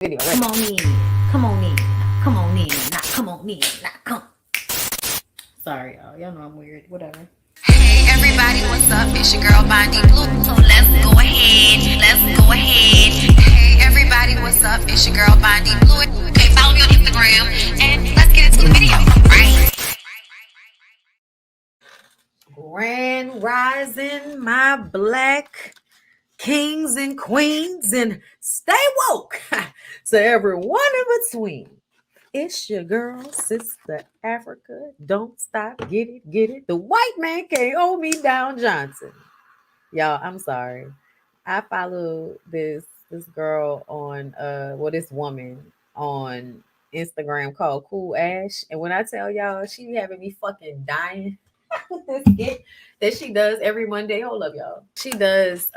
Video. Come on in. Come on in. Come on in. Not come on in. Not come. Sorry, y'all. Y'all know I'm weird. Whatever. Hey everybody, what's up? It's your girl BondyBlue. So let's go ahead. Hey everybody, what's up? It's your girl BondyBlue. Okay, follow me on Instagram and let's get into the video, right? Grand rising, my black kings and queens, and stay woke to everyone in between. It's your girl, Sister Africa. Don't stop, get it. The white man can't hold me down, Johnson. Y'all, I'm sorry. I follow this girl on this woman on Instagram called Cool Ash, and when I tell y'all, she be having me fucking dying with this skit that she does every Monday. Hold up, y'all. She does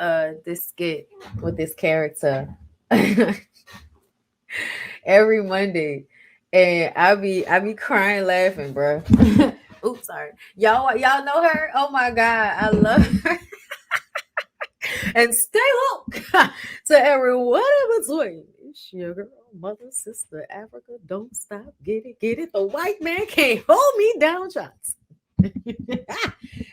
this skit with this character every Monday, and I be crying laughing, bro. Oops, sorry. Y'all know her? Oh my god, I love her. And stay woke to everyone in between. It's your girl, mother, sister, Africa. Don't stop, get it. The white man can't hold me down, shots.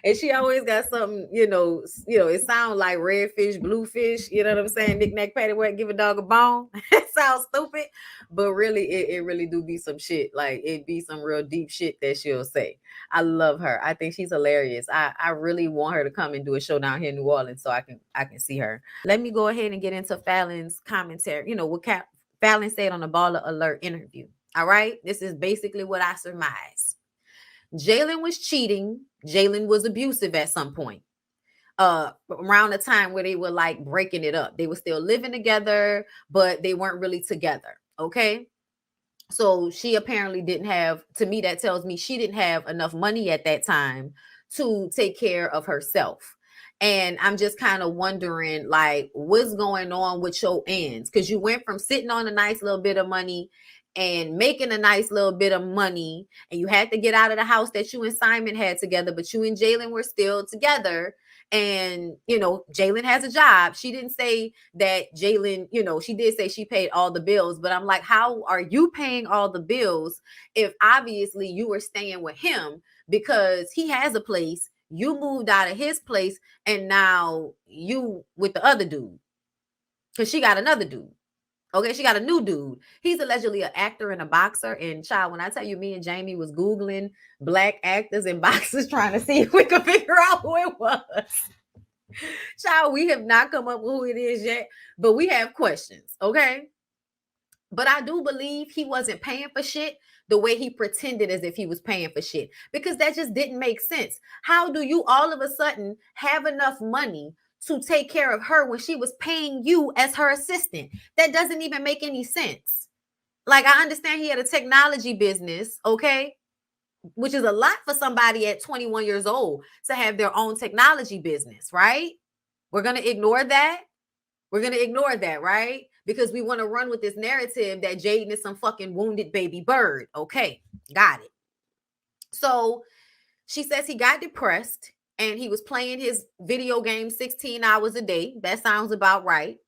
And she always got something, it sounds like red fish, blue fish, you know what I'm saying? Knick-knack, paddywhack, give a dog a bone. It sounds stupid, but really, it really do be some shit. Like, it be some real deep shit that she'll say. I love her. I think she's hilarious. I really want her to come and do a show down here in New Orleans so I can see her. Let me go ahead and get into Falyn's commentary. What Falyn said on the Baller Alert interview. All right? This is basically what I surmise. Jalen was cheating. Jalen was abusive at some point. Around the time where they were like breaking it up. They were still living together, but they weren't really together. Okay. So she apparently didn't have, to me, that tells me she didn't have enough money at that time to take care of herself. And I'm just kind of wondering, like, what's going on with your ends? Because you went from sitting on a nice little bit of money and making a nice little bit of money, and you had to get out of the house that you and Simon had together, but you and Jalen were still together. And, Jalen has a job. She didn't say that Jalen, she did say she paid all the bills, but I'm like, how are you paying all the bills if obviously you were staying with him because he has a place, you moved out of his place, and now you with the other dude because she got another dude. Okay, she got a new dude. He's allegedly an actor and a boxer. And child, when I tell you, me and Jamie was Googling black actors and boxers trying to see if we could figure out who it was. Child, we have not come up with who it is yet, but we have questions, okay? But I do believe he wasn't paying for shit the way he pretended as if he was paying for shit, because that just didn't make sense. How do you all of a sudden have enough money to take care of her when she was paying you as her assistant? That doesn't even make any sense. Like, I understand he had a technology business, okay, which is a lot for somebody at 21 years old to have their own technology business, right? We're going to ignore that. Right? Because we want to run with this narrative that Jaden is some fucking wounded baby bird. Okay, got it. So she says he got depressed and he was playing his video game 16 hours a day. That sounds about right.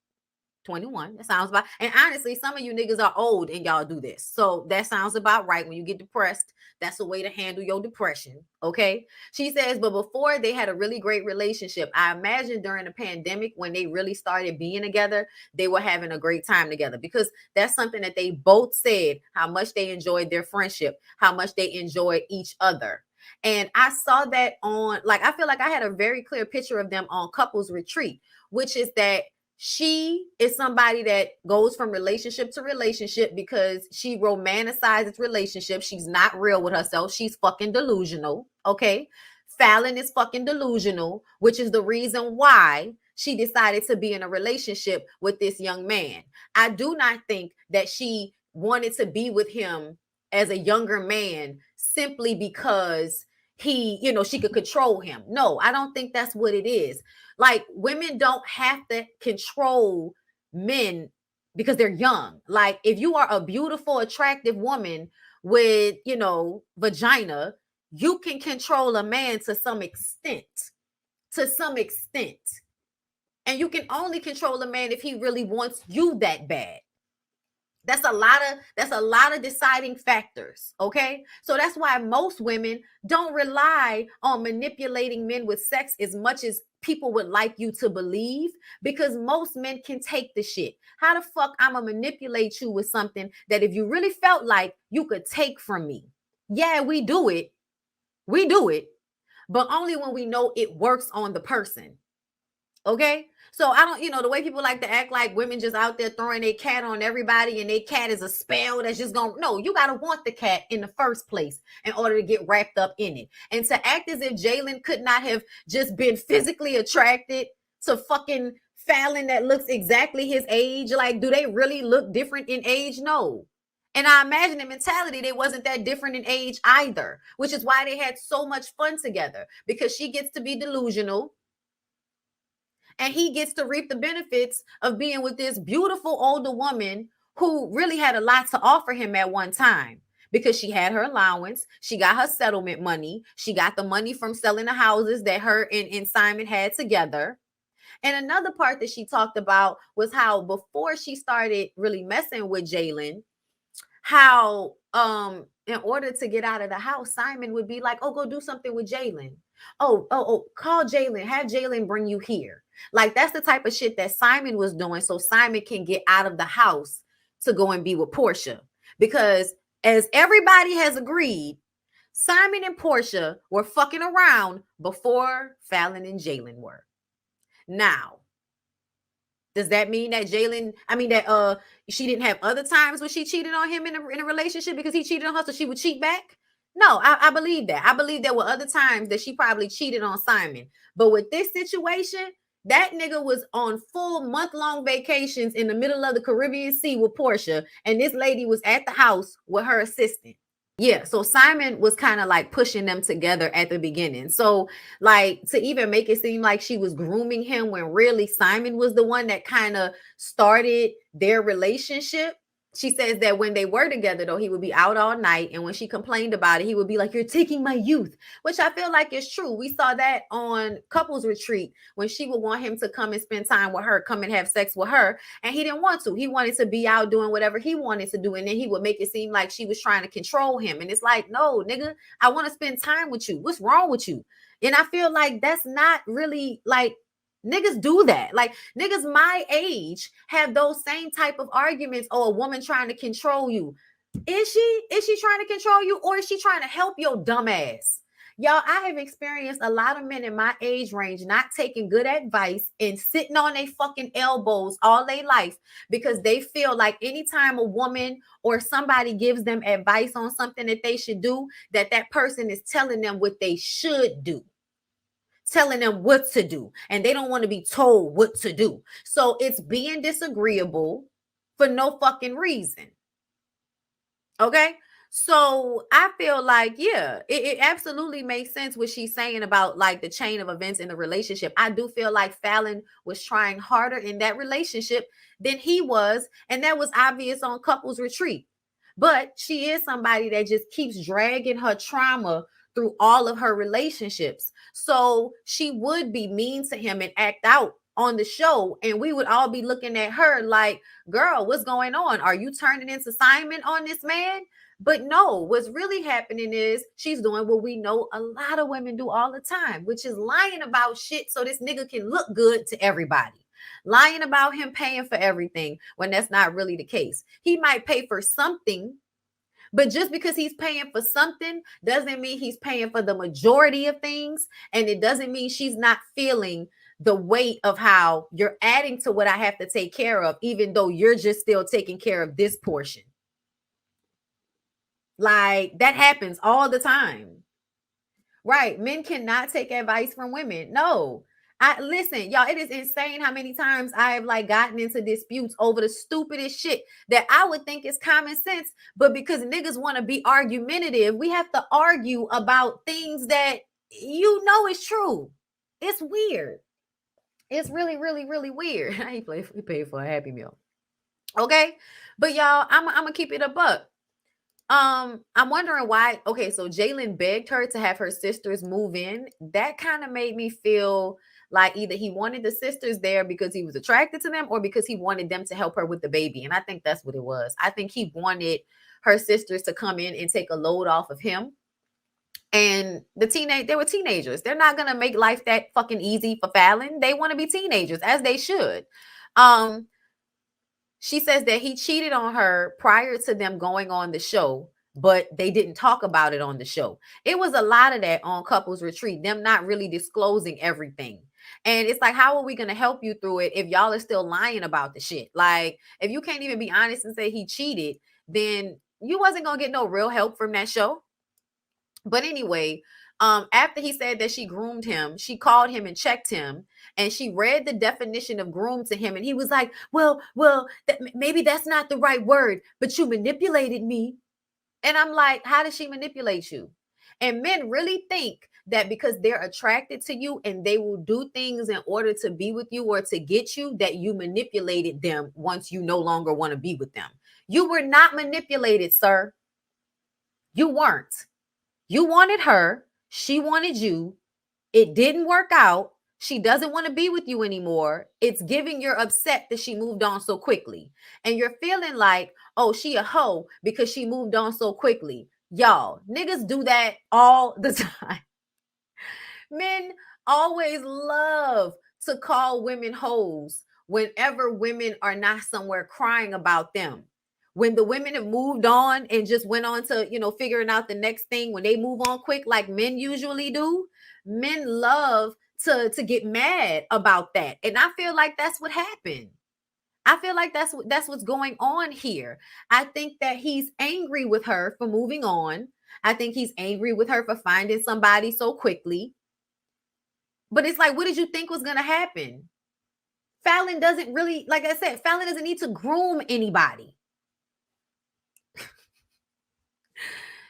21. That sounds about, and honestly, some of you niggas are old and y'all do this. So that sounds about right. When you get depressed, that's a way to handle your depression. Okay. She says, but before they had a really great relationship. I imagine during the pandemic, when they really started being together, they were having a great time together, because that's something that they both said, how much they enjoyed their friendship, how much they enjoyed each other. And I saw that on, like, I feel like I had a very clear picture of them on Couples Retreat, which is that she is somebody that goes from relationship to relationship because she romanticizes relationships. She's not real with herself. She's fucking delusional. Okay. Falyn is fucking delusional, which is the reason why she decided to be in a relationship with this young man. I do not think that she wanted to be with him as a younger man simply because he, she could control him. No, I don't think that's what it is. Like, women don't have to control men because they're young. Like, if you are a beautiful, attractive woman with, vagina, you can control a man to some extent. And you can only control a man if he really wants you that bad. That's a lot of deciding factors, okay? So that's why most women don't rely on manipulating men with sex as much as people would like you to believe, because most men can take the shit. How the fuck I'ma manipulate you with something that if you really felt like you could take from me? Yeah, we do it. We do it, but only when we know it works on the person. Okay. So I don't, the way people like to act like women just out there throwing a cat on everybody and a cat is a spell that's just going to, no, you got to want the cat in the first place in order to get wrapped up in it. And to act as if Jalen could not have just been physically attracted to fucking Falyn that looks exactly his age. Like, do they really look different in age? No. And I imagine the mentality, they wasn't that different in age either, which is why they had so much fun together, because she gets to be delusional and he gets to reap the benefits of being with this beautiful older woman who really had a lot to offer him at one time, because she had her allowance, she got her settlement money, she got the money from selling the houses that her and Simon had together. And another part that she talked about was how before she started really messing with Jalen, how in order to get out of the house, Simon would be like, oh, go do something with Jalen. Oh, call Jalen, have Jalen bring you here. Like, that's the type of shit that Simon was doing so Simon can get out of the house to go and be with Portia. Because as everybody has agreed, Simon and Portia were fucking around before Falyn and Jalen were. Now, does that mean that she didn't have other times when she cheated on him in a relationship because he cheated on her, so she would cheat back? No, I believe that. I believe there were other times that she probably cheated on Simon. But with this situation, that nigga was on full month-long vacations in the middle of the Caribbean Sea with Portia, and this lady was at the house with her assistant. Yeah, so Simon was kind of like pushing them together at the beginning. So, like, to even make it seem like she was grooming him when really Simon was the one that kind of started their relationship. She says that when they were together, though, he would be out all night. And when she complained about it, he would be like, you're taking my youth, which I feel like is true. We saw that on couples retreat when she would want him to come and spend time with her, come and have sex with her. And he didn't want to. He wanted to be out doing whatever he wanted to do. And then he would make it seem like she was trying to control him. And it's like, no, nigga, I want to spend time with you. What's wrong with you? And I feel like that's not really like, niggas do that. Like, niggas my age have those same type of arguments. Oh, a woman trying to control you. Is she trying to control you, or is she trying to help your dumb ass? Y'all, I have experienced a lot of men in my age range not taking good advice and sitting on their fucking elbows all their life because they feel like anytime a woman or somebody gives them advice on something that they should do, that person is telling them what they should do, telling them what to do, and they don't want to be told what to do. So it's being disagreeable for no fucking reason. Okay. So I feel like, yeah, it absolutely makes sense what she's saying about like the chain of events in the relationship. I do feel like Falyn was trying harder in that relationship than he was, and that was obvious on couples retreat. But she is somebody that just keeps dragging her trauma through all of her relationships. So she would be mean to him and act out on the show, and we would all be looking at her like, girl, what's going on? Are you turning into Simon on this man? But no, what's really happening is she's doing what we know a lot of women do all the time, which is lying about shit so this nigga can look good to everybody. Lying about him paying for everything when that's not really the case. He might pay for something, but just because he's paying for something doesn't mean he's paying for the majority of things. And it doesn't mean she's not feeling the weight of how you're adding to what I have to take care of, even though you're just still taking care of this portion. Like, that happens all the time. Right? Men cannot take advice from women. No. Listen, y'all, it is insane how many times I've like gotten into disputes over the stupidest shit that I would think is common sense, but because niggas want to be argumentative, we have to argue about things that you know is true. It's weird. It's really, really, really weird. I paid for a Happy Meal. Okay, but y'all, I'm gonna keep it a buck. I'm wondering why. Okay, so Jalen begged her to have her sisters move in. That kind of made me feel Like either he wanted the sisters there because he was attracted to them or because he wanted them to help her with the baby. And I think that's what it was. I think he wanted her sisters to come in and take a load off of him. And they were teenagers. They're not gonna make life that fucking easy for Falyn. They want to be teenagers, as they should. Um, she says that he cheated on her prior to them going on the show, but they didn't talk about it on the show. It was a lot of that on Couples Retreat, them not really disclosing everything. And it's like, how are we going to help you through it if y'all are still lying about the shit? Like, if you can't even be honest and say he cheated, then you wasn't going to get no real help from that show. But anyway, after he said that she groomed him, she called him and checked him, and she read the definition of groom to him, and he was like, well, maybe that's not the right word, but you manipulated me. And I'm like, how did she manipulate you? And men really think that because they're attracted to you and they will do things in order to be with you or to get you, that you manipulated them once you no longer want to be with them. You were not manipulated, sir. You weren't. You wanted her. She wanted you. It didn't work out. She doesn't want to be with you anymore. It's giving you're upset that she moved on so quickly. And you're feeling like, oh, she a hoe because she moved on so quickly. Y'all, niggas do that all the time. Men always love to call women hoes whenever women are not somewhere crying about them. When the women have moved on and just went on to, figuring out the next thing, when they move on quick, like men usually do, men love to get mad about that. And I feel like that's what happened. I feel like that's what's going on here. I think that he's angry with her for moving on. I think he's angry with her for finding somebody so quickly. But it's like, what did you think was going to happen? Falyn doesn't really, like I said, Falyn doesn't need to groom anybody.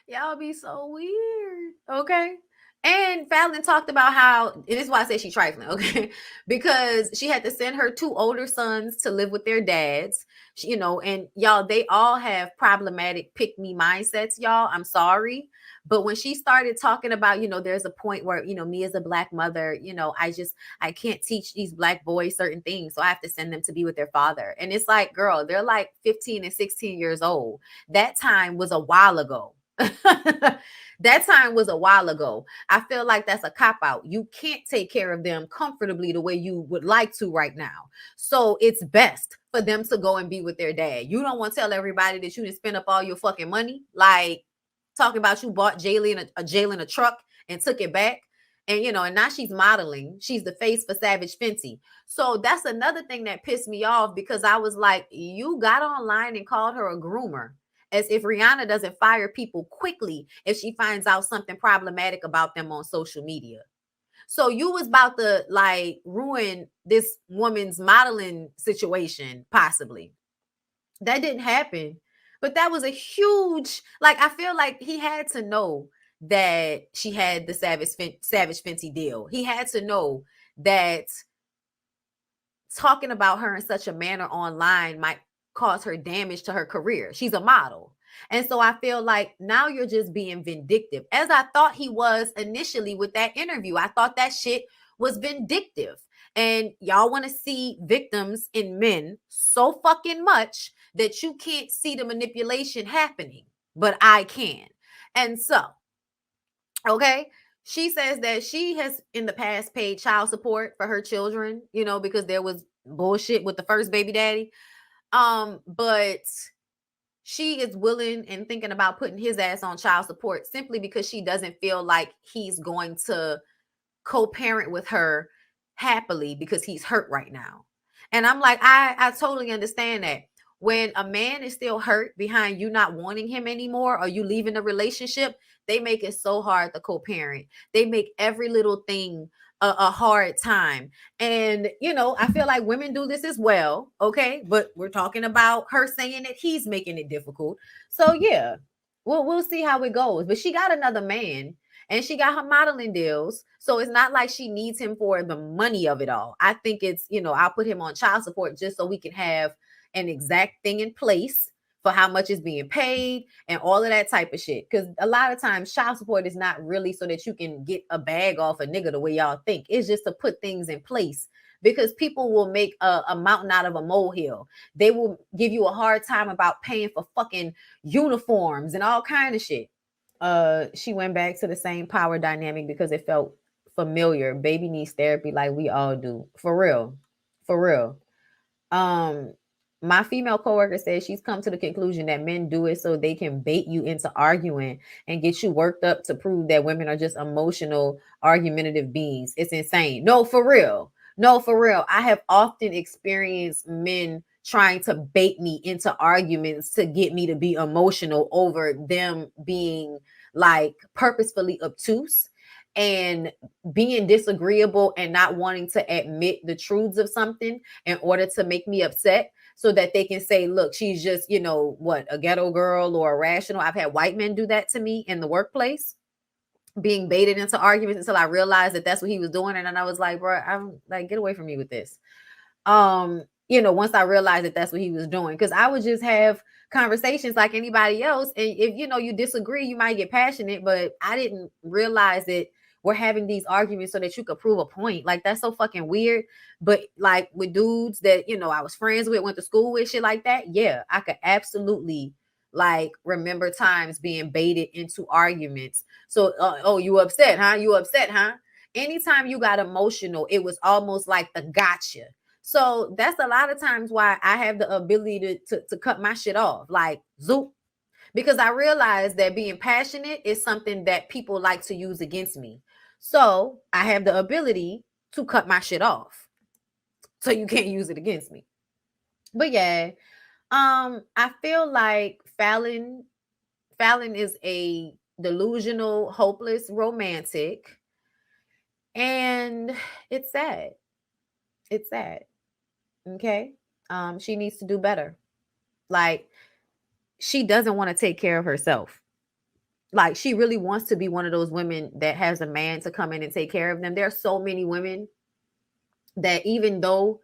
Y'all be so weird. Okay. And Falyn talked about how, and this is why I say she's trifling, okay? Because she had to send her 2 older sons to live with their dads, and y'all, they all have problematic pick-me mindsets, y'all. I'm sorry. But when she started talking about, there's a point where, me as a Black mother, I can't teach these Black boys certain things. So I have to send them to be with their father. And it's like, girl, they're like 15 and 16 years old. That time was a while ago. That time was a while ago. I feel like that's a cop-out. You can't take care of them comfortably the way you would like to right now. So it's best for them to go and be with their dad. You don't want to tell everybody that you didn't spend up all your fucking money. Like talking about you bought Jalen a truck and took it back. And, and now she's modeling. She's the face for Savage Fenty. So that's another thing that pissed me off, because I was like, you got online and called her a groomer. As if Rihanna doesn't fire people quickly if she finds out something problematic about them on social media. So you was about to like ruin this woman's modeling situation, possibly. That didn't happen. But that was a huge, like, I feel like he had to know that she had the Savage Fenty deal. He had to know that talking about her in such a manner online might cause her damage to her career. She's a model. And so I feel like now you're just being vindictive, as I thought he was initially with that interview. I thought that shit was vindictive. And y'all want to see victims in men so fucking much that you can't see the manipulation happening, but I can. And so, okay, she says that she has in the past paid child support for her children, because there was bullshit with the first baby daddy. But she is willing and thinking about putting his ass on child support simply because she doesn't feel like he's going to co-parent with her happily because he's hurt right now. And I'm like, I totally understand that. When a man is still hurt behind you not wanting him anymore, or you leaving the relationship, they make it so hard to co-parent. They make every little thing a hard time. And, I feel like women do this as well. Okay. But we're talking about her saying that he's making it difficult. So yeah, we'll see how it goes. But she got another man and she got her modeling deals. So it's not like she needs him for the money of it all. I think it's, I'll put him on child support just so we can have an exact thing in place for how much is being paid and all of that type of shit. Because a lot of times child support is not really so that you can get a bag off a nigga the way y'all think. It's just to put things in place, because people will make a mountain out of a molehill. They will give you a hard time about paying for fucking uniforms and all kind of shit. She went back to the same power dynamic because it felt familiar. Baby needs therapy like we all do. For real. For real. Um, my female coworker says she's come to the conclusion that men do it so they can bait you into arguing and get you worked up to prove that women are just emotional, argumentative beings. It's insane. No, for real. No, for real. I have often experienced men trying to bait me into arguments to get me to be emotional over them being like purposefully obtuse and being disagreeable and not wanting to admit the truths of something in order to make me upset, so that they can say, look, she's just, what, a ghetto girl or irrational. I've had white men do that to me in the workplace, being baited into arguments until I realized that that's what he was doing. And then I was like, bro, I'm like, get away from me with this. Once I realized that that's what he was doing, because I would just have conversations like anybody else. And if you disagree, you might get passionate, but I didn't realize that we're having these arguments so that you could prove a point. Like, that's so fucking weird. But like with dudes that, I was friends with, went to school with, shit like that. Yeah, I could absolutely like remember times being baited into arguments. So, oh, you upset, huh? You upset, huh? Anytime you got emotional, it was almost like the gotcha. So that's a lot of times why I have the ability to cut my shit off, like zoop, because I realize that being passionate is something that people like to use against me. So I have the ability to cut my shit off, so you can't use it against me. But yeah, I feel like Falyn is a delusional, hopeless romantic, and it's sad. It's sad. Okay. She needs to do better. Like, she doesn't want to take care of herself. Like, she really wants to be one of those women that has a man to come in and take care of them. There are so many women that even though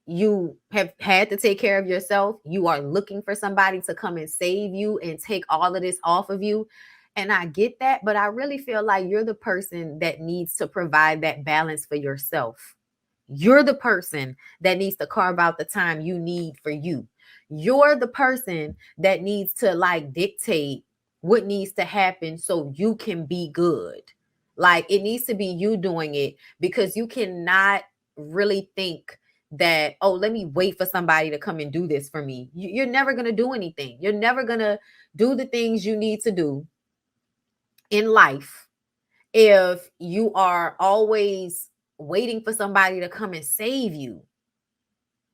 you have had to take care of yourself, you are looking for somebody to come and save you and take all of this off of you. And I get that, but I really feel like you're the person that needs to provide that balance for yourself. You're the person that needs to carve out the time you need for you. You're the person that needs to like dictate what needs to happen so you can be good. Like, it needs to be you doing it, because you cannot really think that, oh, let me wait for somebody to come and do this for me. You're never going to do anything. You're never going to do the things you need to do in life if you are always waiting for somebody to come and save you.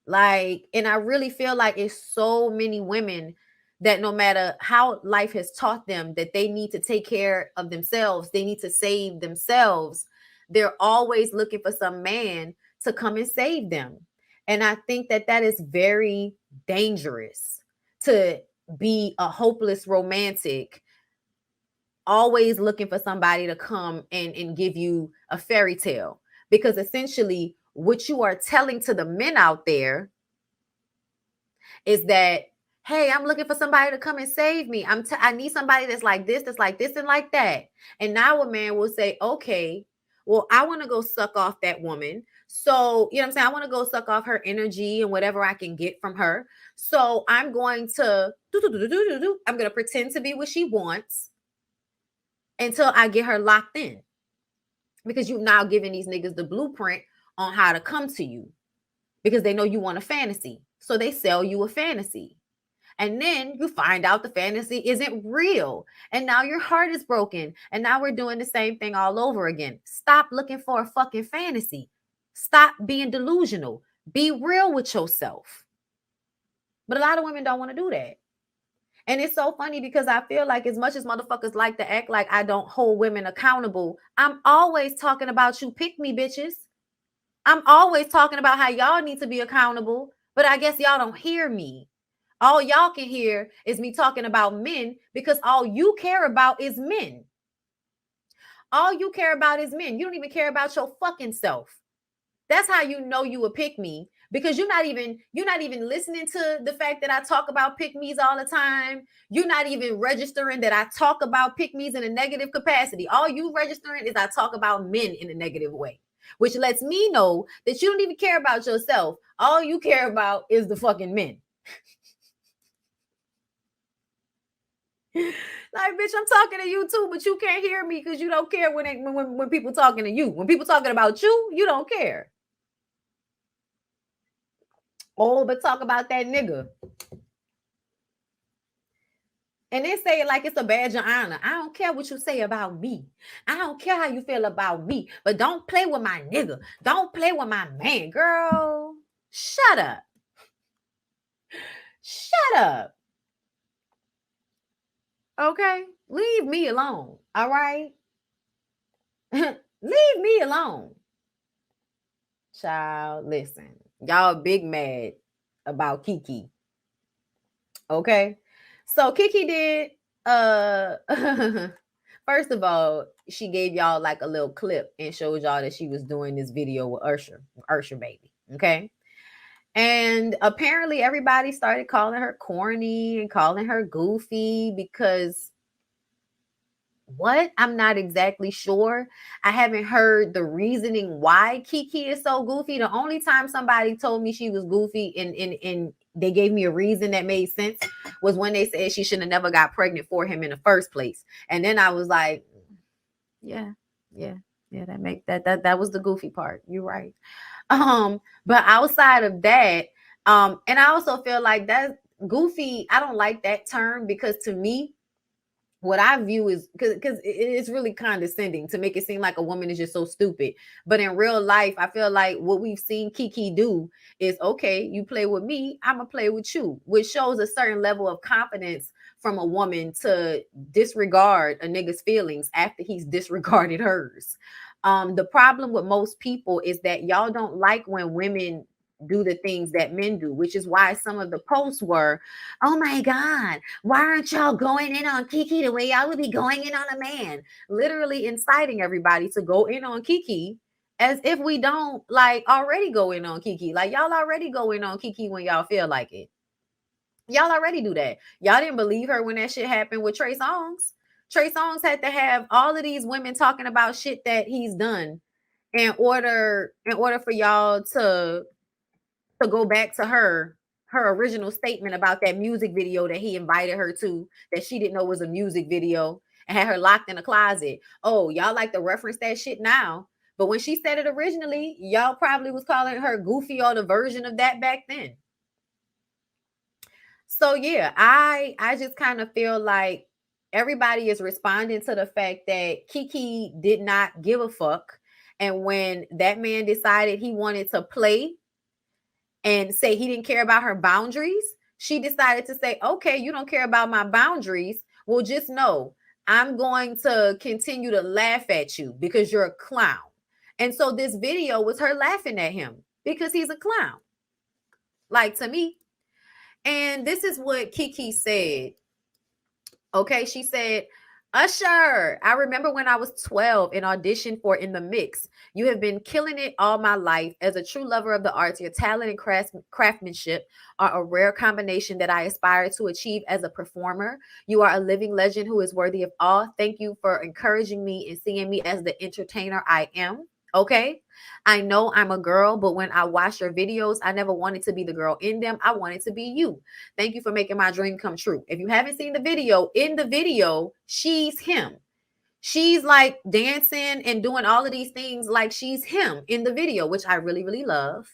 Like, and I really feel like it's so many women that no matter how life has taught them that they need to take care of themselves, they need to save themselves, they're always looking for some man to come and save them. And I think that that is very dangerous, to be a hopeless romantic, always looking for somebody to come and give you a fairy tale. Because essentially, what you are telling to the men out there is that, hey, I'm looking for somebody to come and save me. I need somebody that's like this, and like that. And now a man will say, okay, well, I want to go suck off that woman. So, you know what I'm saying? I want to go suck off her energy and whatever I can get from her. So I'm going to pretend to be what she wants until I get her locked in. Because you've now given these niggas the blueprint on how to come to you, because they know you want a fantasy. So they sell you a fantasy. And then you find out the fantasy isn't real. And now your heart is broken. And now we're doing the same thing all over again. Stop looking for a fucking fantasy. Stop being delusional. Be real with yourself. But a lot of women don't want to do that. And it's so funny because I feel like as much as motherfuckers like to act like I don't hold women accountable, I'm always talking about you pick me bitches. I'm always talking about how y'all need to be accountable, but I guess y'all don't hear me. All y'all can hear is me talking about men, because all you care about is men. All you care about is men. You don't even care about your fucking self. That's how you know you would pick me, because you're not even listening to the fact that I talk about pick me's all the time. You're not even registering that I talk about pick me's in a negative capacity. All you registering is I talk about men in a negative way, which lets me know that you don't even care about yourself. All you care about is the fucking men. Like, bitch, I'm talking to you too, but you can't hear me because you don't care when people talking to you. When people talking about you, you don't care. Oh, but talk about that nigga. And they say it like it's a badge of honor. I don't care what you say about me. I don't care how you feel about me. But don't play with my nigga. Don't play with my man. Girl, shut up. Shut up. Okay? Leave me alone. All right? Leave me alone. Child, listen. Y'all big mad about Keke. Okay? So Keke did first of all, she gave y'all like a little clip and showed y'all that she was doing this video with Usher baby. Okay. And apparently everybody started calling her corny and calling her goofy because what? I'm not exactly sure. I haven't heard the reasoning why Keke is so goofy. The only time somebody told me she was goofy and they gave me a reason that made sense was when they said she should have never got pregnant for him in the first place. And then I was like, yeah, that was the goofy part. You're right. But outside of that, and I also feel like that goofy, I don't like that term because to me, what I view is because it's really condescending to make it seem like a woman is just so stupid. But in real life, I feel like what we've seen Keke do is, okay, you play with me, I'm gonna play with you, which shows a certain level of confidence from a woman to disregard a nigga's feelings after he's disregarded hers. The problem with most people is that y'all don't like when women do the things that men do, which is why some of the posts were, oh my God, why aren't y'all going in on Keke the way y'all would be going in on a man? Literally inciting everybody to go in on Keke as if we don't like already go in on Keke. Like y'all already go in on Keke when y'all feel like it. Y'all already do that. Y'all didn't believe her when that shit happened with Trey Songz. Trey Songz had to have all of these women talking about shit that he's done in order for y'all to go back to her original statement about that music video that he invited her to that she didn't know was a music video and had her locked in a closet. Oh, y'all like to reference that shit now. But when she said it originally, y'all probably was calling her goofy or the version of that back then. So yeah, I just kind of feel like everybody is responding to the fact that Keke did not give a fuck. And when that man decided he wanted to play and say he didn't care about her boundaries, she decided to say, okay, you don't care about my boundaries. Well, just know I'm going to continue to laugh at you because you're a clown. And so this video was her laughing at him because he's a clown, like to me. And this is what Keke said. Okay, she said, Usher, I remember when I was 12 and auditioned for In the Mix. You have been killing it all my life. As a true lover of the arts, your talent and craftsmanship are a rare combination that I aspire to achieve as a performer. You are a living legend who is worthy of awe. Thank you for encouraging me and seeing me as the entertainer I am. Okay, I know I'm a girl, but when I watch your videos, I never wanted to be the girl in them. I wanted to be you. Thank you for making my dream come true. If you haven't seen the video, in the video, she's him. She's like dancing and doing all of these things like she's him in the video, which I really, really love.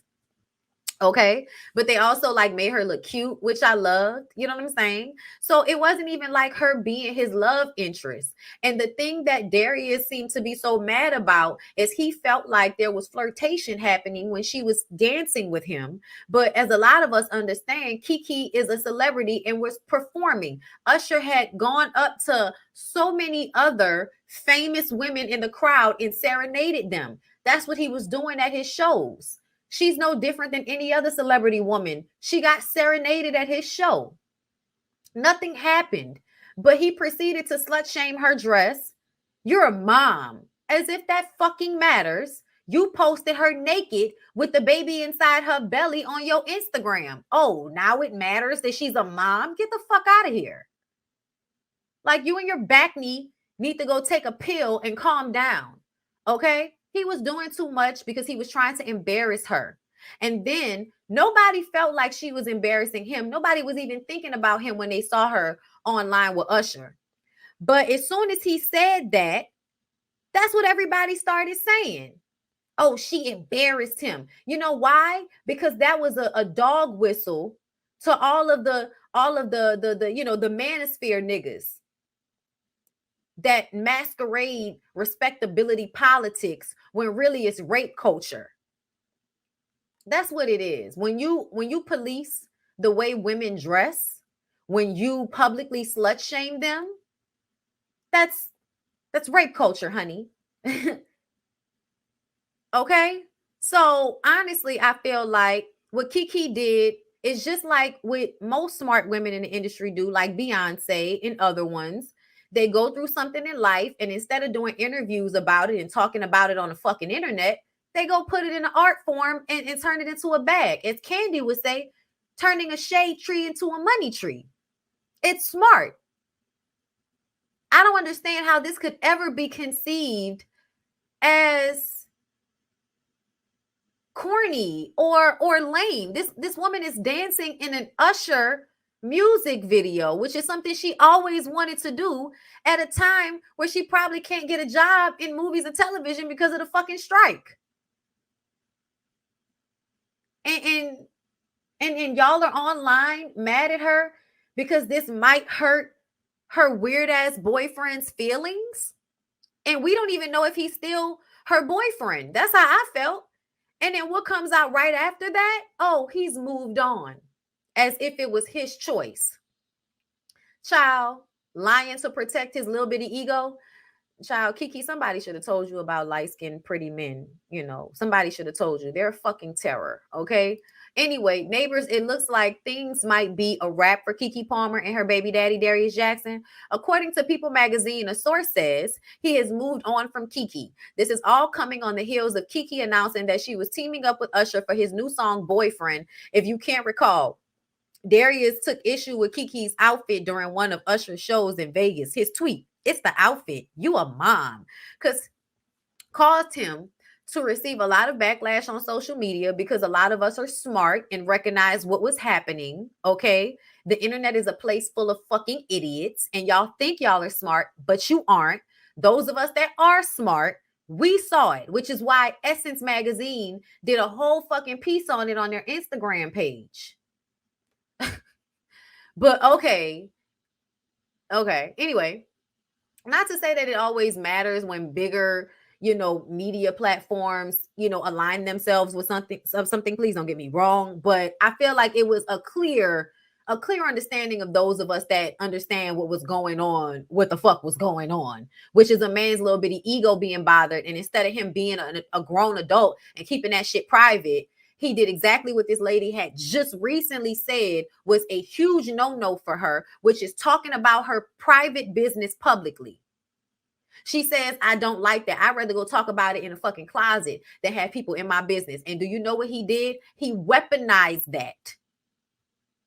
Okay. But they also like made her look cute, which I loved. You know what I'm saying? So it wasn't even like her being his love interest. And the thing that Darius seemed to be so mad about is he felt like there was flirtation happening when she was dancing with him. But as a lot of us understand, Keke is a celebrity and was performing. Usher had gone up to so many other famous women in the crowd and serenaded them. That's what he was doing at his shows. She's no different than any other celebrity woman. She got serenaded at his show. Nothing happened, but he proceeded to slut shame her dress. You're a mom, as if that fucking matters. You posted her naked with the baby inside her belly on your Instagram. Oh, now it matters that she's a mom? Get the fuck out of here. Like, you and your back knee need to go take a pill and calm down. Okay? He was doing too much because he was trying to embarrass her. And then nobody felt like she was embarrassing him. Nobody was even thinking about him when they saw her online with Usher. But as soon as he said that, that's what everybody started saying. Oh, she embarrassed him. You know why? Because that was a dog whistle to all of the the manosphere niggas that masquerade respectability politics when really it's rape culture. That's what it is. When you police the way women dress, when you publicly slut shame them, that's rape culture, honey. Okay? So, honestly, I feel like what Keke did is just like what most smart women in the industry do, like Beyonce and other ones. They go through something in life, and instead of doing interviews about it and talking about it on the fucking internet, they go put it in an art form and turn it into a bag. As Candy would say, turning a shade tree into a money tree. It's smart. I don't understand how this could ever be conceived as corny or lame. This woman is dancing in an Usher music video, which is something she always wanted to do at a time where she probably can't get a job in movies and television because of the fucking strike. And y'all are online mad at her because this might hurt her weird ass boyfriend's feelings. And we don't even know if he's still her boyfriend. That's how I felt. And then what comes out right after that? Oh, he's moved on, as if it was his choice. Child, lying to protect his little bitty ego. Child, Keke, somebody should have told you about light-skinned pretty men. You know, somebody should have told you. They're a fucking terror, okay? Anyway, neighbors, it looks like things might be a wrap for Keke Palmer and her baby daddy, Darius Jackson. According to People magazine, a source says he has moved on from Keke. This is all coming on the heels of Keke announcing that she was teaming up with Usher for his new song, Boyfriend. If you can't recall, Darius took issue with Keke's outfit during one of Usher's shows in Vegas. His tweet, "It's the outfit. You a mom," caused him to receive a lot of backlash on social media because a lot of us are smart and recognize what was happening. Okay. The internet is a place full of fucking idiots, and y'all think y'all are smart, but you aren't. Those of us that are smart, we saw it, which is why Essence Magazine did a whole fucking piece on it on their Instagram page. But okay. Anyway, not to say that it always matters when bigger, media platforms, align themselves with something. Please don't get me wrong, but I feel like it was a clear understanding of those of us that understand what was going on, what the fuck was going on, which is a man's little bitty ego being bothered. And instead of him being a grown adult and keeping that shit private, he did exactly what this lady had just recently said was a huge no-no for her, which is talking about her private business publicly. She says, "I don't like that. I'd rather go talk about it in a fucking closet than have people in my business." And do you know what he did? He weaponized that.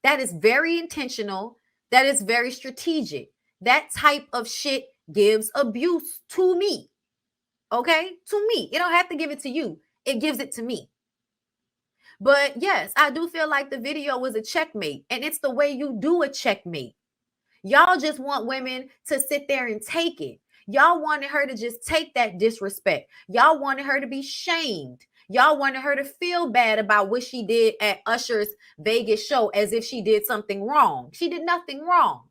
That is very intentional. That is very strategic. That type of shit gives abuse to me. Okay? To me. It don't have to give it to you. It gives it to me. But yes, I do feel like the video was a checkmate, and it's the way you do a checkmate. Y'all just want women to sit there and take it. Y'all wanted her to just take that disrespect. Y'all wanted her to be shamed. Y'all wanted her to feel bad about what she did at Usher's Vegas show as if she did something wrong. She did nothing wrong.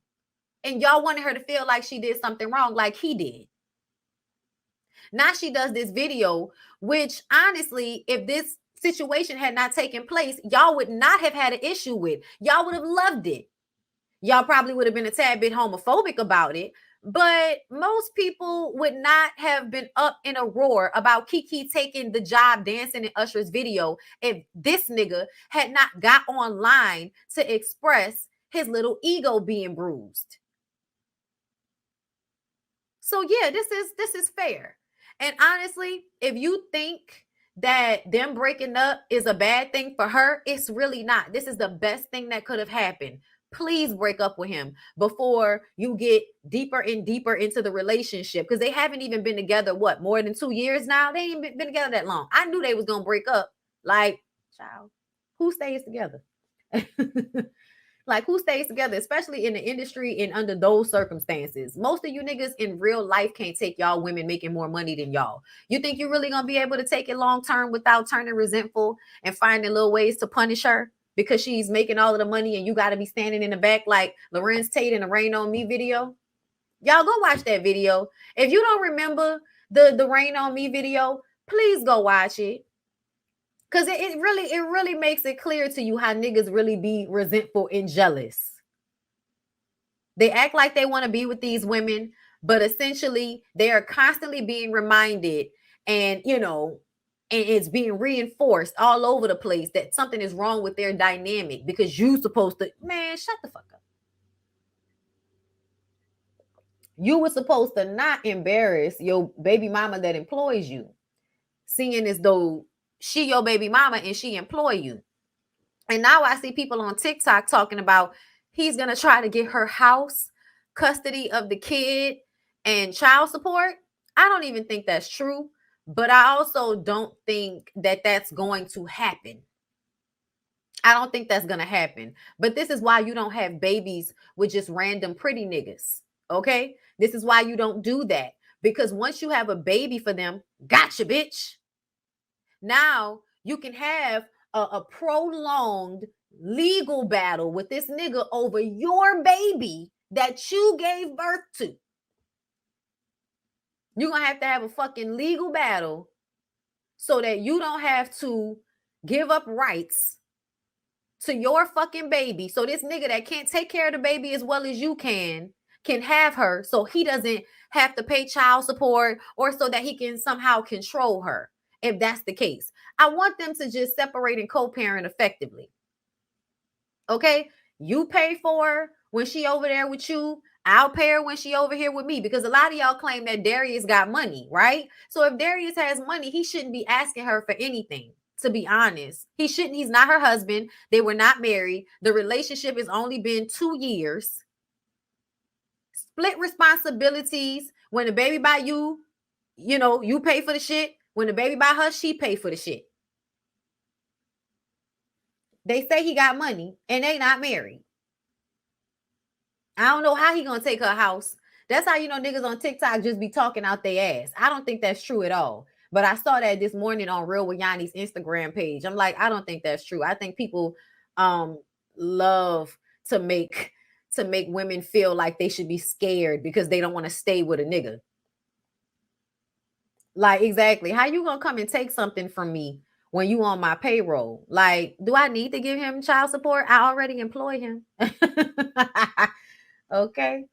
And y'all wanted her to feel like she did something wrong like he did. Now she does this video, which honestly, if this situation had not taken place, y'all would not have had an issue with. Y'all would have loved it. Y'all probably would have been a tad bit homophobic about it, but most people would not have been up in a roar about Keke taking the job dancing in Usher's video if this nigga had not got online to express his little ego being bruised. So yeah, this is fair. And honestly, if you think that them breaking up is a bad thing for her, it's really not. This is the best thing that could have happened. Please break up with him before you get deeper and deeper into the relationship, because they haven't even been together, what, more than 2 years now? They ain't been together that long. I knew they was gonna break up. Like, child, who stays together? Like, who stays together, especially in the industry and under those circumstances? Most of you niggas in real life can't take y'all women making more money than y'all. You think you're really gonna be able to take it long term without turning resentful and finding little ways to punish her because she's making all of the money and you got to be standing in the back like Lorenz Tate in the Rain on Me video? Y'all go watch that video. If you don't remember the Rain on Me video, please go watch it. Cause it really makes it clear to you how niggas really be resentful and jealous. They act like they want to be with these women, but essentially they are constantly being reminded, and and it's being reinforced all over the place that something is wrong with their dynamic because you supposed to, man, shut the fuck up. You were supposed to not embarrass your baby mama that employs you, seeing as though she your baby mama and she employ you. And now I see people on TikTok talking about he's going to try to get her house, custody of the kid, and child support. I don't even think that's true, but I also don't think that that's going to happen. I don't think that's going to happen. But this is why you don't have babies with just random pretty niggas, okay? This is why you don't do that. Because once you have a baby for them, gotcha, bitch. Now you can have a prolonged legal battle with this nigga over your baby that you gave birth to. You're going to have a fucking legal battle so that you don't have to give up rights to your fucking baby. So this nigga that can't take care of the baby as well as you can have her, so he doesn't have to pay child support, or so that he can somehow control her. If that's the case, I want them to just separate and co-parent effectively. Okay, you pay for her when she over there with you, I'll pay her when she over here with me, because a lot of y'all claim that Darius got money, right? So if Darius has money, he shouldn't be asking her for anything. To be honest, he shouldn't. He's not her husband. They were not married. The relationship has only been 2 years. Split responsibilities. When the baby by you, you pay for the shit. When the baby by her, she pay for the shit. They say he got money and they not married. I don't know how he gonna take her house. That's how niggas on TikTok just be talking out their ass. I don't think that's true at all. But I saw that this morning on Real with Yanni's Instagram page. I'm like, I don't think that's true. I think people love to make women feel like they should be scared because they don't want to stay with a nigga. Like, exactly. How you gonna come and take something from me when you on my payroll? Like, do I need to give him child support? I already employ him. Okay.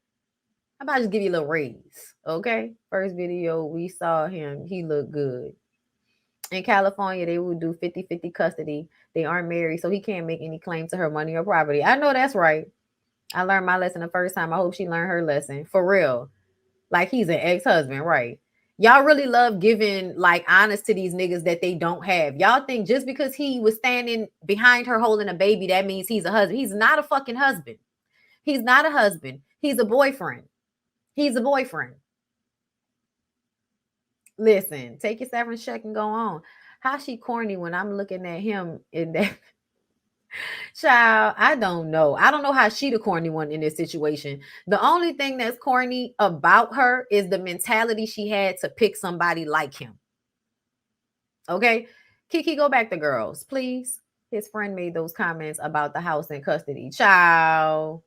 How about I just give you a little raise? Okay. First video we saw him, he looked good. In California, they will do 50-50 custody. They aren't married, so he can't make any claim to her money or property. I know that's right. I learned my lesson the first time. I hope she learned her lesson. For real. Like, he's an ex-husband, right? Y'all really love giving like honest to these niggas that they don't have. Y'all think just because he was standing behind her holding a baby, that means he's a husband. He's not a fucking husband. He's not a husband. He's a boyfriend. He's a boyfriend. Listen, take your severance check and go on. How she corny when I'm looking at him in that child? I don't know. I don't know how she the corny one in this situation. The only thing that's corny about her is the mentality she had to pick somebody like him. Okay, Keke, go back to girls, please. His friend made those comments about the house in custody. Child.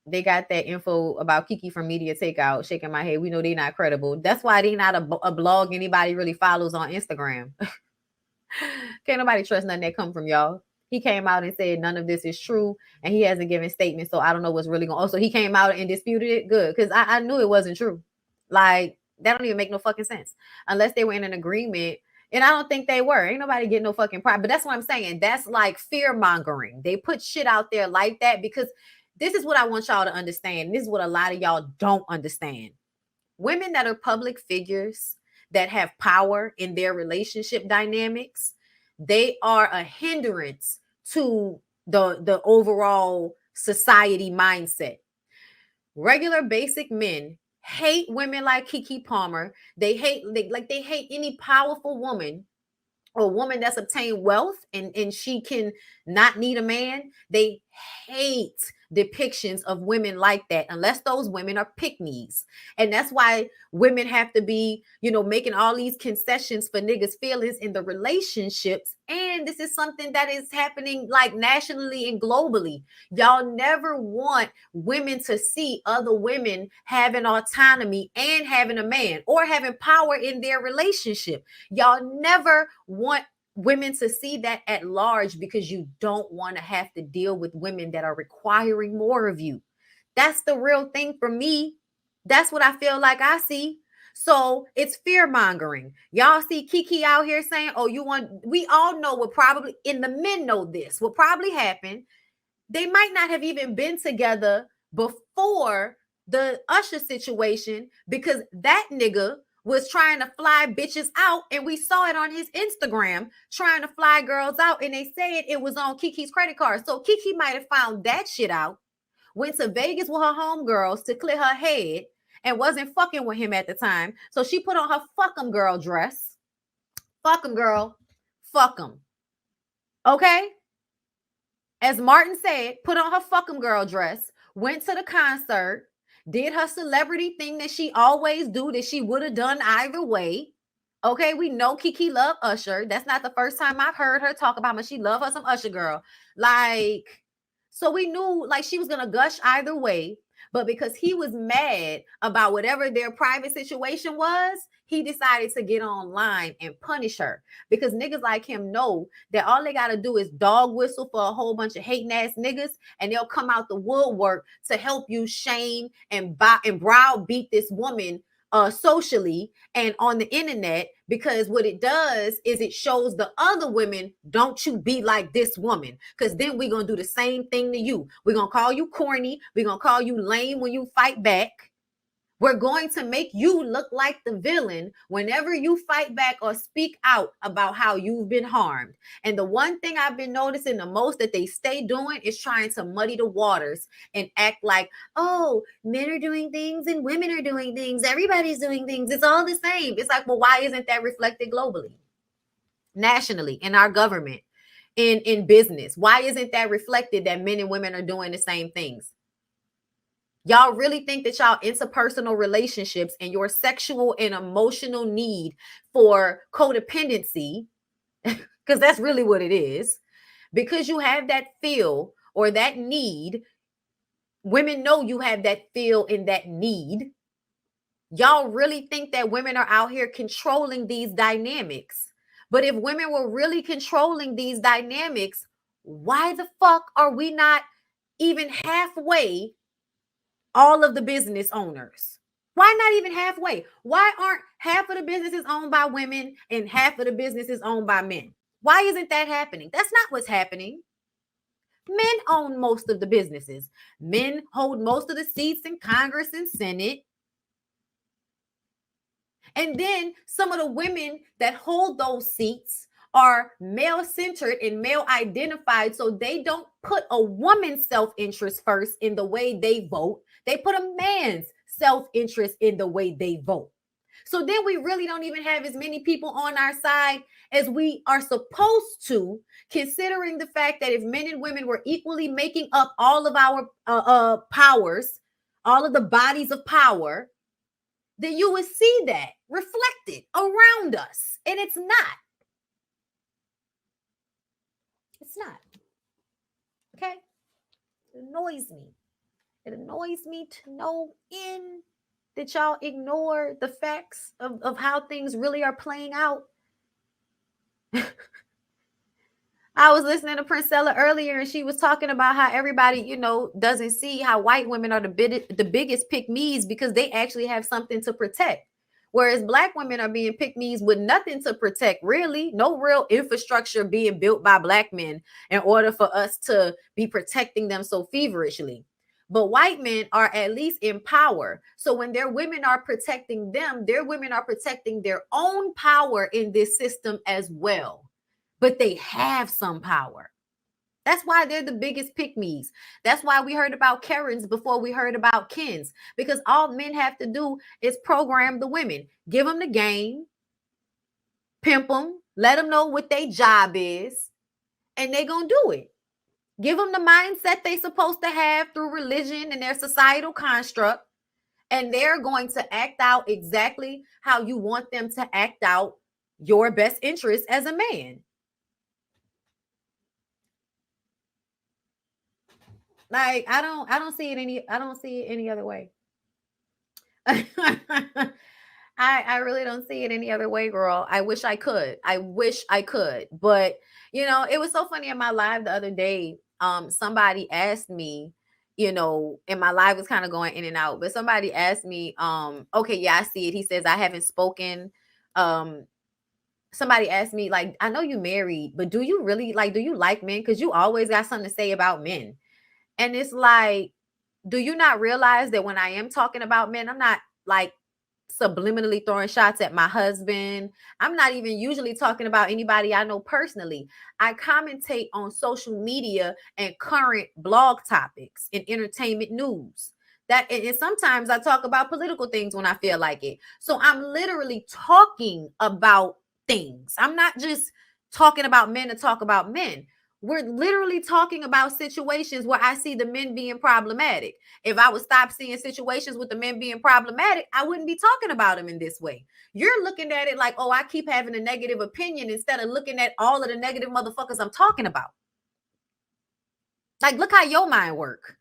They got that info about Keke from Media Takeout. Shaking my head. We know they're not credible. That's why they not a blog anybody really follows on Instagram. Can't nobody trust nothing that come from y'all. He came out and said none of this is true, and he hasn't given statements, so I don't know what's really going on. So he came out and disputed it. Good, because I knew it wasn't true. Like, that don't even make no fucking sense unless they were in an agreement. And I don't think they were. Ain't nobody getting no fucking pride. But that's what I'm saying. That's like fear mongering. They put shit out there like that because this is what I want y'all to understand. This is what a lot of y'all don't understand. Women that are public figures, that have power in their relationship dynamics, they are a hindrance to the overall society mindset. Regular basic men hate women like Keke Palmer. They hate they hate any powerful woman or woman that's obtained wealth and she can not need a man. They hate depictions of women like that unless those women are pick-me's. And that's why women have to be, making all these concessions for niggas' feelings in the relationships. And this is something that is happening like nationally and globally. Y'all never want women to see other women having autonomy and having a man or having power in their relationship. Y'all never want women to see that at large because you don't want to have to deal with women that are requiring more of you. That's the real thing for me. That's what I feel like I see. So it's fear mongering. Y'all see Keke out here saying, oh, we all know what probably, and the men know this, what probably happened. They might not have even been together before the Usher situation because that nigga was trying to fly bitches out, and we saw it on his Instagram trying to fly girls out, and they said it was on Keke's credit card. So Keke might have found that shit out, went to Vegas with her homegirls to clear her head, and wasn't fucking with him at the time. So she put on her fuck 'em girl dress. Fuck 'em girl. Fuck 'em. Okay? As Martin said, put on her fuck 'em girl dress, went to the concert, did her celebrity thing that she always do, that she would have done either way. Okay, we know Keke love Usher. That's not the first time I've heard her talk about how much she love her some Usher girl. Like, so we knew like she was gonna gush either way. But because he was mad about whatever their private situation was, he decided to get online and punish her. Because niggas like him know that all they got to do is dog whistle for a whole bunch of hating ass niggas, and they'll come out the woodwork to help you shame and browbeat this woman socially and on the internet, because what it does is it shows the other women, don't you be like this woman, because then we're gonna do the same thing to you. We're gonna call you corny, we're gonna call you lame when you fight back. We're going to make you look like the villain whenever you fight back or speak out about how you've been harmed. And the one thing I've been noticing the most that they stay doing is trying to muddy the waters and act like, oh, men are doing things and women are doing things. Everybody's doing things. It's all the same. It's like, well, why isn't that reflected globally, nationally, in our government, in business? Why isn't that reflected that men and women are doing the same things? Y'all really think that y'all interpersonal relationships and your sexual and emotional need for codependency, because that's really what it is, because you have that feel or that need, women know you have that feel and that need. Y'all really think that women are out here controlling these dynamics. But if women were really controlling these dynamics, why the fuck are we not even halfway all of the business owners? Why not even halfway? Why aren't half of the businesses owned by women and half of the businesses owned by men? Why isn't that happening? That's not what's happening. Men own most of the businesses. Men hold most of the seats in Congress and Senate. And then some of the women that hold those seats are male-centered and male-identified, so they don't put a woman's self-interest first in the way they vote. They put a man's self-interest in the way they vote. So then we really don't even have as many people on our side as we are supposed to, considering the fact that if men and women were equally making up all of our powers, all of the bodies of power, then you would see that reflected around us. And it's not. It's not. Okay? It annoys me. It annoys me to no end that y'all ignore the facts of how things really are playing out. I was listening to Princella earlier, and she was talking about how everybody, doesn't see how white women are the biggest pick-me's because they actually have something to protect. Whereas black women are being pick-me's with nothing to protect, really. No real infrastructure being built by black men in order for us to be protecting them so feverishly. But white men are at least in power. So when their women are protecting them, their women are protecting their own power in this system as well. But they have some power. That's why they're the biggest pick-me's. That's why we heard about Karens before we heard about Kens. Because all men have to do is program the women. Give them the game, pimp them, let them know what their job is, and they're going to do it. Give them the mindset they're supposed to have through religion and their societal construct, and they're going to act out exactly how you want them to act out your best interest as a man. Like, I don't see it any other way. I really don't see it any other way, girl. I wish I could. But it was so funny in my live the other day. Somebody asked me, and my live was kind of going in and out, but somebody asked me, okay, yeah, I see it. He says, I haven't spoken. Somebody asked me, like, I know you married, but do you really do you like men? Because you always got something to say about men. And it's like, do you not realize that when I am talking about men, I'm not like subliminally throwing shots at my husband. I'm not even usually talking about anybody I know personally. I commentate on social media and current blog topics and entertainment news. And sometimes I talk about political things when I feel like it. So I'm literally talking about things. I'm not just talking about men to talk about men. We're literally talking about situations where I see the men being problematic. If I would stop seeing situations with the men being problematic, I wouldn't be talking about them in this way. You're looking at it like, oh, I keep having a negative opinion instead of looking at all of the negative motherfuckers I'm talking about. Like, look how your mind work.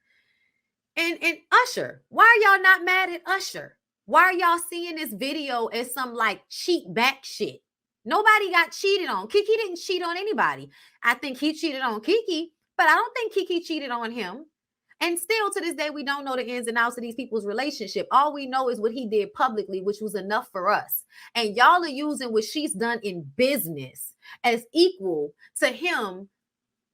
And Usher, why are y'all not mad at Usher? Why are y'all seeing this video as some like cheat back shit? Nobody got cheated on. Keke didn't cheat on anybody. I think he cheated on Keke, but I don't think Keke cheated on him. And still to this day, we don't know the ins and outs of these people's relationship. All we know is what he did publicly, which was enough for us. And y'all are using what she's done in business as equal to him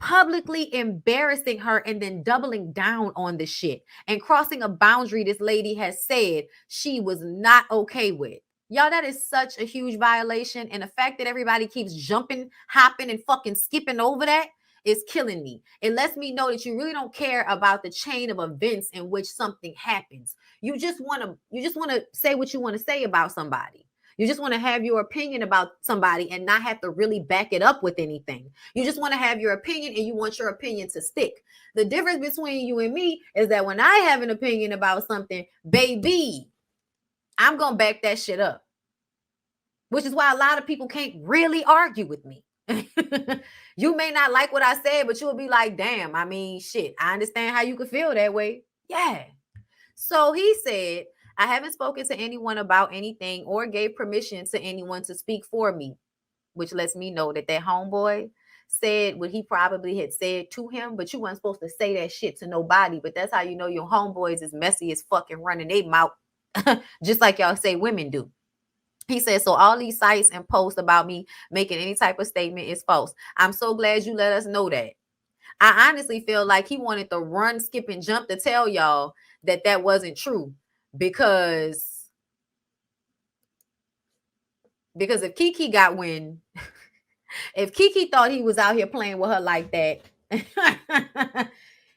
publicly embarrassing her and then doubling down on the shit and crossing a boundary this lady has said she was not okay with. Y'all, that is such a huge violation. And the fact that everybody keeps jumping, hopping, and fucking skipping over that is killing me. It lets me know that you really don't care about the chain of events in which something happens. You just want to say what you want to say about somebody. You just want to have your opinion about somebody and not have to really back it up with anything. You just want to have your opinion and you want your opinion to stick. The difference between you and me is that when I have an opinion about something, baby, I'm going to back that shit up. Which is why a lot of people can't really argue with me. You may not like what I said, but you'll be like, damn, I mean, shit, I understand how you could feel that way. Yeah. So he said, I haven't spoken to anyone about anything or gave permission to anyone to speak for me, which lets me know that homeboy said what he probably had said to him, but you weren't supposed to say that shit to nobody. But that's how you know your homeboys is messy as fucking running their mouth, just like y'all say women do. He said, so all these sites and posts about me making any type of statement is false. I'm so glad you let us know that. I honestly feel like he wanted to run, skip, and jump to tell y'all that wasn't true. Because if Keke got wind, if Keke thought he was out here playing with her like that,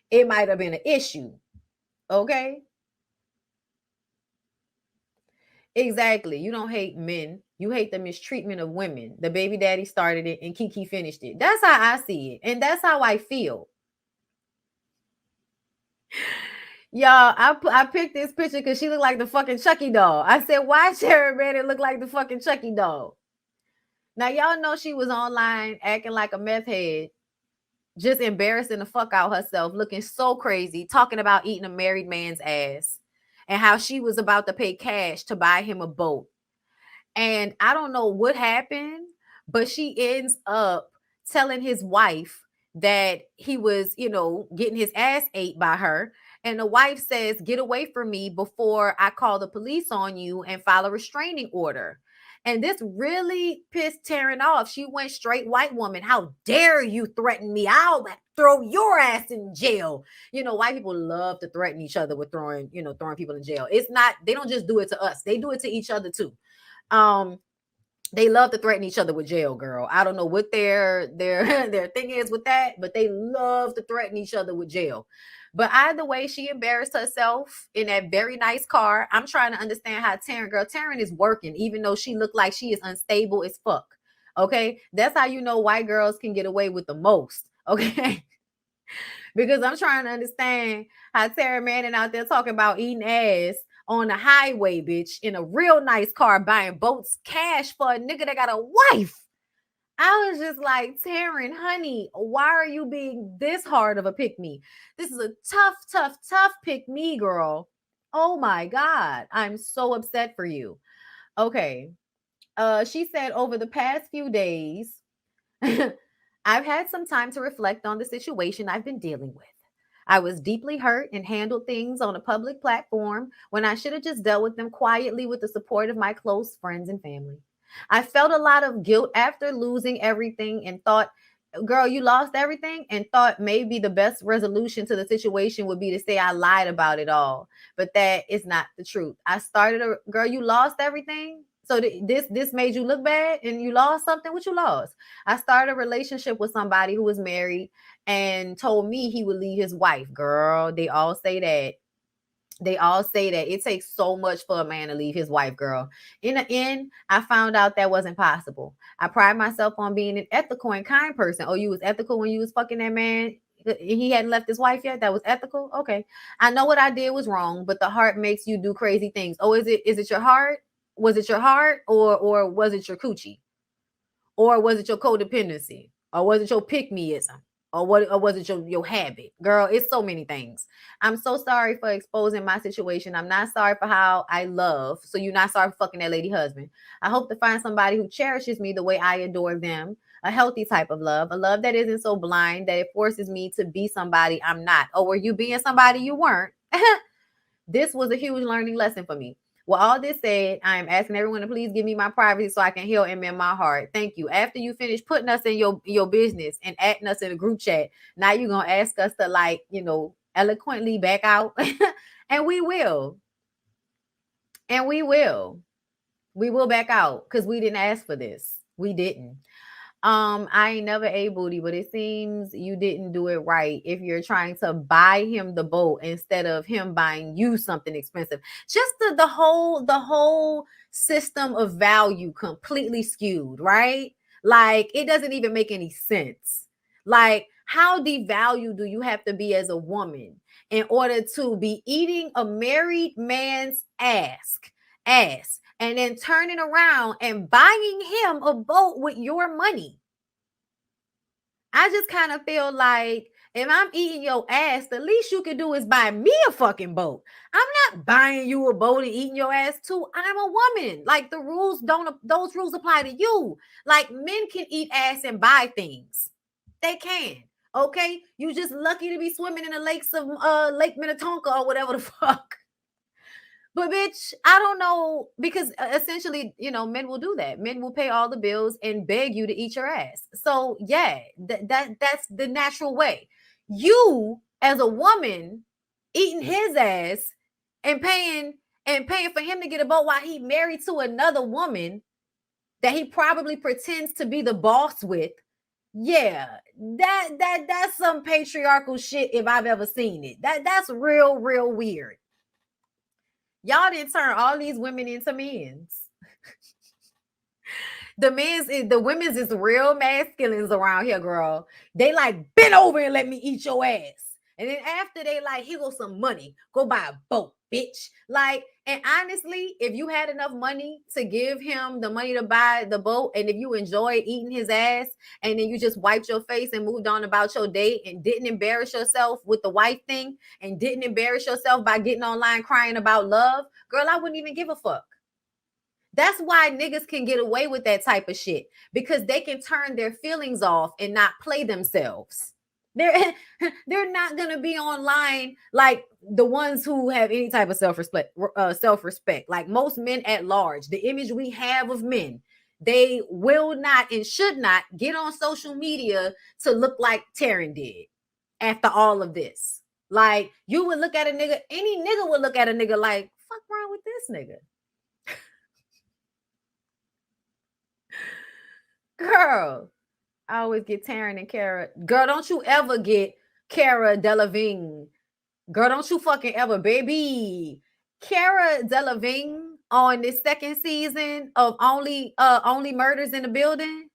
it might have been an issue. Okay? Exactly. You don't hate men. You hate the mistreatment of women. The baby daddy started it and Keke finished it. That's how I see it. And that's how I feel. Y'all, I picked this picture because she looked like the fucking Chucky doll. I said, why Taryn made it look like the fucking Chucky doll? Now, y'all know she was online acting like a meth head, just embarrassing the fuck out herself, looking so crazy, talking about eating a married man's ass and how she was about to pay cash to buy him a boat. And I don't know what happened, but she ends up telling his wife that he was, getting his ass ate by her. And the wife says, get away from me before I call the police on you and file a restraining order. And this really pissed Taryn off. She went straight white woman. How dare you threaten me? throw your ass in jail. White people love to threaten each other with throwing people in jail. It's not, they don't just do it to us. They do it to each other too. They love to threaten each other with jail, girl. I don't know what their their thing is with that, but they love to threaten each other with jail. But either way, she embarrassed herself in that very nice car. I'm trying to understand how Taryn is working, even though she looked like she is unstable as fuck. Okay, that's how you know white girls can get away with the most. Okay, because I'm trying to understand how Taryn Manning out there talking about eating ass on the highway, bitch, in a real nice car, buying boats cash for a nigga that got a wife. I was just like, Taryn, honey, why are you being this hard of a pick me? This is a tough pick me, girl. Oh my God. I'm so upset for you. Okay. She said over the past few days, I've had some time to reflect on the situation I've been dealing with. I was deeply hurt and handled things on a public platform when I should have just dealt with them quietly with the support of my close friends and family. I felt a lot of guilt after losing everything and thought, girl, you lost everything, and thought maybe the best resolution to the situation would be to say I lied about it all. But that is not the truth. Girl, you lost everything. So this made you look bad and you lost something? What you lost? I started a relationship with somebody who was married and told me he would leave his wife. Girl, they all say that. They all say that it takes so much for a man to leave his wife, girl. In the end, I found out that wasn't possible. I pride myself on being an ethical and kind person. Oh, you was ethical when you was fucking that man? He hadn't left his wife yet? That was ethical? Okay. I know what I did was wrong, but the heart makes you do crazy things. Oh, is it your heart? Was it your heart or was it your coochie? Or was it your codependency? Or was it your pick-meism? Or was it your habit? Girl, it's so many things. I'm so sorry for exposing my situation. I'm not sorry for how I love. So you're not sorry for fucking that lady husband. I hope to find somebody who cherishes me the way I adore them. A healthy type of love. A love that isn't so blind that it forces me to be somebody I'm not. Or were you being somebody you weren't? This was a huge learning lesson for me. Well, all this said, I am asking everyone to please give me my privacy so I can heal and mend my heart. Thank you. After you finish putting us in your business and adding us in a group chat, now you're going to ask us to eloquently back out. And we will. And we will. We will back out because we didn't ask for this. We didn't. I ain't never a booty, but it seems you didn't do it right if you're trying to buy him the boat instead of him buying you something expensive. Just the whole system of value completely skewed, right? Like it doesn't even make any sense. Like how devalued do you have to be as a woman in order to be eating a married man's ass and then turning around and buying him a boat with your money? I just kind of feel like if I'm eating your ass, the least you can do is buy me a fucking boat. I'm not buying you a boat and eating your ass too. I'm a woman. Like those rules apply to you. Like men can eat ass and buy things. They can. Okay? You just lucky to be swimming in the lakes of Lake Minnetonka or whatever the fuck. But bitch, I don't know, because essentially, men will do that. Men will pay all the bills and beg you to eat your ass. So yeah, that's the natural way. You as a woman eating his ass and paying for him to get a boat while he married to another woman that he probably pretends to be the boss with. Yeah, that's some patriarchal shit if I've ever seen it. That's real weird. Y'all didn't turn all these women into men's. The women's is real masculines around here, girl. They like bend over and let me eat your ass. And then after they like, here goes some money. Go buy a boat, bitch. Like, and honestly, if you had enough money to give him the money to buy the boat, and if you enjoyed eating his ass, and then you just wiped your face and moved on about your day and didn't embarrass yourself with the wife thing and didn't embarrass yourself by getting online crying about love, girl, I wouldn't even give a fuck. That's why niggas can get away with that type of shit, because they can turn their feelings off and not play themselves. They're not gonna be online like the ones who have any type of self-respect. Like most men at large, the image we have of men, they will not and should not get on social media to look like Taryn did. after all of this. Like, you would look at a nigga, any nigga would look at a nigga like, fuck wrong with this nigga? Girl, I always get Taryn and Kara. Girl, don't you ever get Cara Delevingne. Girl, don't you fucking ever, baby. Cara Delevingne on this second season of Only Murders in the Building.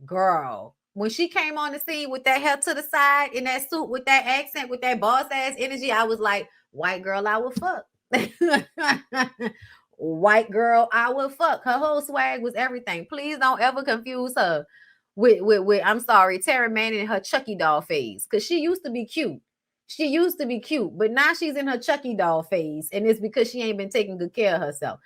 Girl, when she came on the scene with that hair to the side in that suit with that accent, with that boss ass energy, I was like, white girl, I would fuck. White girl, I would fuck. Her whole swag was everything. Please don't ever confuse her with I'm sorry, Taryn Manning in her Chucky doll phase. Cause she used to be cute. She used to be cute, but now she's in her Chucky doll phase, and it's because she ain't been taking good care of herself.